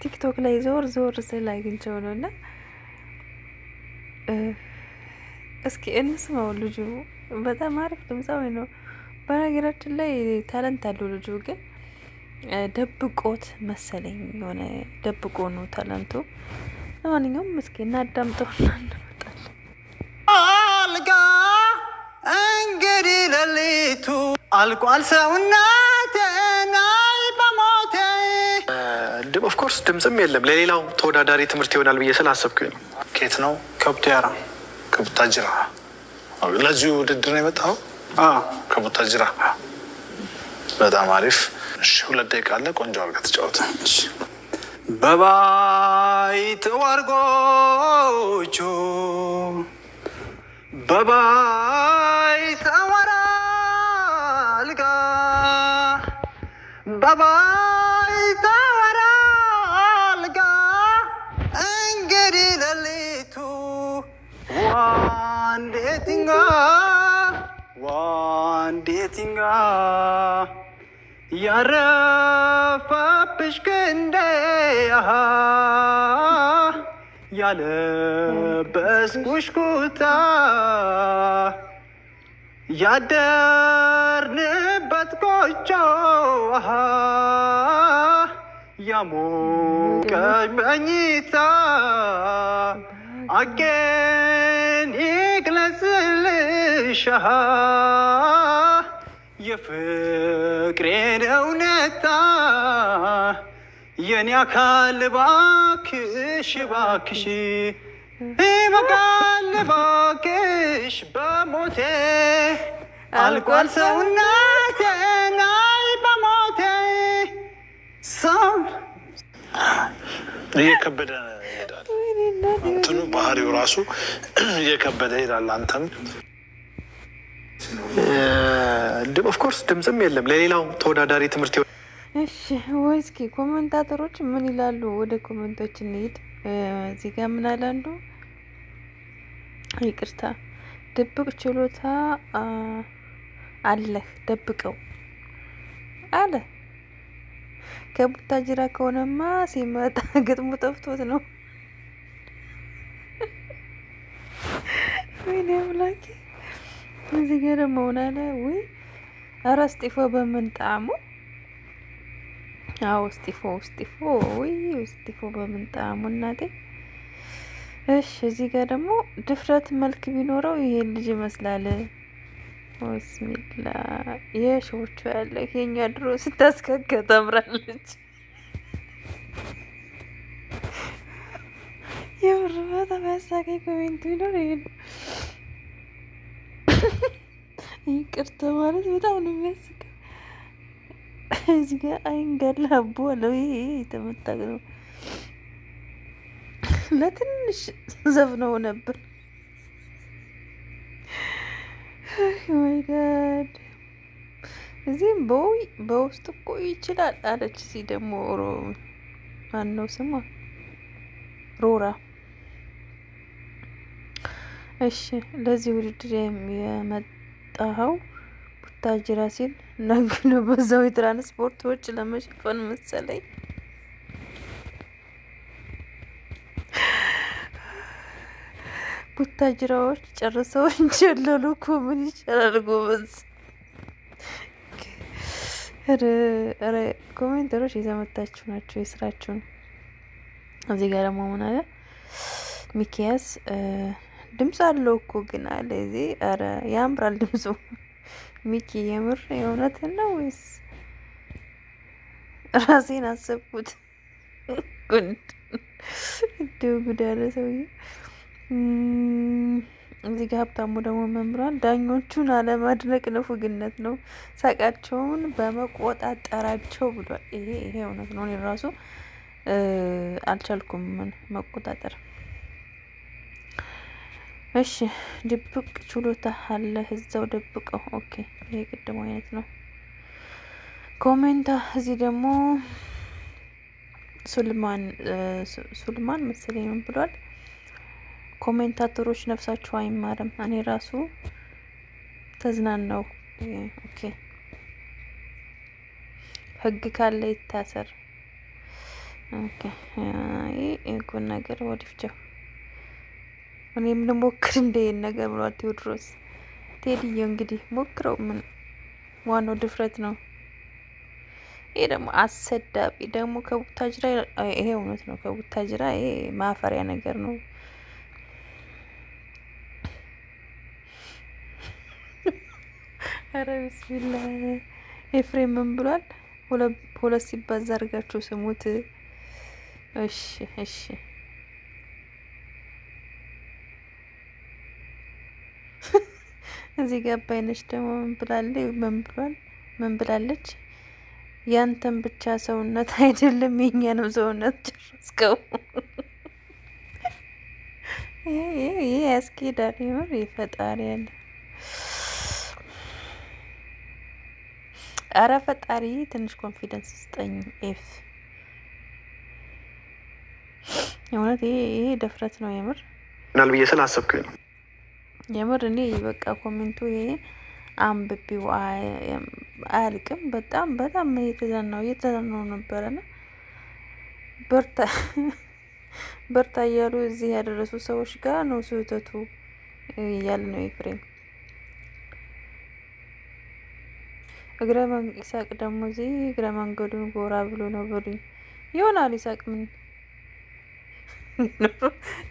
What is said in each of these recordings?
ቲክቶክ ላይ ዞር ስል አግኝቼው ነውና እስኪ እንስማው። ልጁ በጣም አሪፍ ድምፃዊ ነው። በነገራችን ላይ ታለንት አለው ልጁ፣ ግን ደብቆት መሰለኝ የሆነ ደብቆ ነው ታለንቱ። ለማንኛውም እስኪ እናዳምጠውና እንመጣለን። አልጋ እንግዲህ ሌሊቱ አልቋል ሰውነቴን በሞቴ ኦፍኮርስ ድምፅም የለም። ለሌላው ተወዳዳሪ ትምህርት ይሆናል ብዬ ስላሰብኩኝ ነው። ኬት ነው? ከቡታጅራ። ከቡታጅራ ለዚሁ ውድድር ነው የመጣው? ከቡታጅራ። በጣም አሪፍ። እሺ 2 ደቂቃ አለ። ቆንጆ አድርገህ ተጫወተ። በባይት ወርጎቹ በባይት ወራልጋ በባይት ወራልጋ እንግዲህ ሌሊቱ ዋንዴቲንጋ ያረፈብሽ ክንዴ ያለበስኩሽ ኩታ ያደርንበት ጎጆ ያሞቀኝ መኝታ አጌን ይግለጽልሽ የፍቅሬን እውነታ የኔ አካል ባክሽ ባክሽ ይበቃል ባክሽ በሞቴ አልቋል ሰውነቴ ናይ በሞቴ ሰው እየከበደ ይሄዳል። እንትኑ ባህሪው ራሱ እየከበደ ይሄዳል። አንተም ኦፍኮርስ ድምፅም የለም። ለሌላው ተወዳዳሪ ትምህርት ይሆናል። እሺ ወይ እስኪ ኮሜንታተሮች ምን ይላሉ? ወደ ኮሜንቶች እንሂድ። እዚህ ጋር ምን አለ አንዱ? ይቅርታ ድብቅ ችሎታ አለህ ደብቀው አለ። ከቡታጅራ ከሆነማ ሲመጣ ግጥሙ ጠፍቶት ነው። ወይኔ አምላኬ። እዚህ ጋር ደግሞ ምን አለ? ወይ ኧረ እስጢፎ በምን ጣዕሙ? አዎ እስጢፎ ወይ እስጢፎ በምን ጣዕሙ እናቴ። እሺ እዚህ ጋር ደግሞ ድፍረት መልክ ቢኖረው ይሄ ልጅ ይመስላል። ወስሚላ የሾቹ ያለ የኛ ድሮ ስታስከከ ታምራለች። የምር በጣም ያሳቀኝ ኮሜንት ቢኖር ይሄ ነው። ይቅርታ ማለት በጣም ነው የሚያስቀው። እዚህ ጋር አይንገላ አቦ አለው። ይሄ የተመታ ነው። ለትንሽ ዘፍነው ነበር። ማይ ጋድ እዚህም በውስጥ እኮ ይችላል አለች። እዚህ ደግሞ ማነው ስሟ? ሮራ። እሺ ለዚህ ውድድር የመጣኸው ቡታጅራ ሲል ነግነ በዛው የትራንስፖርት ወጪ ለመሸፈን መሰለኝ። ቡታጅራዎች ጨርሰው እንጀለሉ እኮ ምን ይሻላል ጎበዝ። ኧረ ኮሜንተሮች የተመታችሁ ናቸው የስራችሁን። እዚህ ጋር ደግሞ ምን አለ? ሚኪያስ ድምፅ አለው እኮ ግን አለ እዚህ። ኧረ ያምራል ድምፁ። ሚኪ የምር የእውነትን ነው ወይስ ራሴን አሰብኩት? እንዲሁ ጉድ ያለ ሰውዬ። እዚህ ጋር ሀብታሙ ደግሞ መምሯል። ዳኞቹን አለማድነቅ ንፉግነት ነው፣ ሳቃቸውን በመቆጣጠራቸው ብሏል። ይሄ እውነት ነው። እኔ ራሱ አልቻልኩም መቆጣጠር። እሺ ድብቅ ችሎታ አለ እዛው ደብቀው። ኦኬ ይሄ ቅድሙ አይነት ነው። ኮሜንታ እዚህ ደግሞ ሱልማን መሰለኝ ምን ብሏል? ኮሜንታተሮች ነፍሳችሁ አይማርም። እኔ ራሱ ተዝናናው። ኦኬ ህግ ካለ ይታሰር። ኦኬ ይሄ ነገር ወዲፍቸው እኔም ልሞክር እንደ ይሄን ነገር ብሏል ቴዎድሮስ። ቴዲዬ እንግዲህ ሞክረው፣ ምን ዋናው ድፍረት ነው። ይሄ ደግሞ አሰዳቢ ደግሞ ከቡታጅራ፣ ይሄ እውነት ነው ከቡታጅራ ይሄ ማፈሪያ ነገር ነው። አረ ቢስሚላ ኤፍሬም ምን ብሏል? ሁለት ሲባዛ አድርጋችሁ ስሙት። እሺ እሺ እዚህ ጋር ባይነሽ ደግሞ ምን ብላለች? ያንተን ብቻ ሰውነት አይደለም የኛንም ሰውነት ጨረስከው። ይሄ ያስኬዳል። ይሁን ይፈጣሪ ያለ አረ ፈጣሪ ትንሽ ኮንፊደንስ ስጠኝ ኤፍ። የእውነት ይሄ ድፍረት ነው የምር ናል ብዬ ስላሰብኩኝ ነው የምር። እኔ በቃ ኮሜንቱ ይሄ አንብቤው አያልቅም። በጣም በጣም እየተዘናው ነበረና በርታ እያሉ እዚህ ያደረሱ ሰዎች ጋር ነው ስህተቱ እያለ ነው ኤፍሬም። ይሳቅ ደግሞ እዚህ እግረ መንገዱን ጎራ ብሎ ነው በሉኝ ይሆናል። ይሳቅ ምን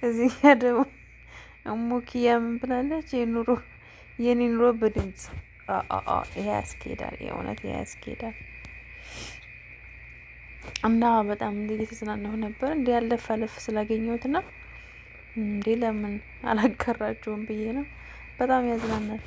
እዚህ ደግሞ ሙኪያ ምን ብላለች? የኔ ኑሮ በድምጽ ይሄ ያስኬዳል። የእውነት ይሄ ያስኬዳል። እና በጣም እየተዝናናሁ ነበር እንዴ ያለፍ ስላገኘሁትና እንዴ ለምን አላጋራችሁም ብዬ ነው። በጣም ያዝናናል።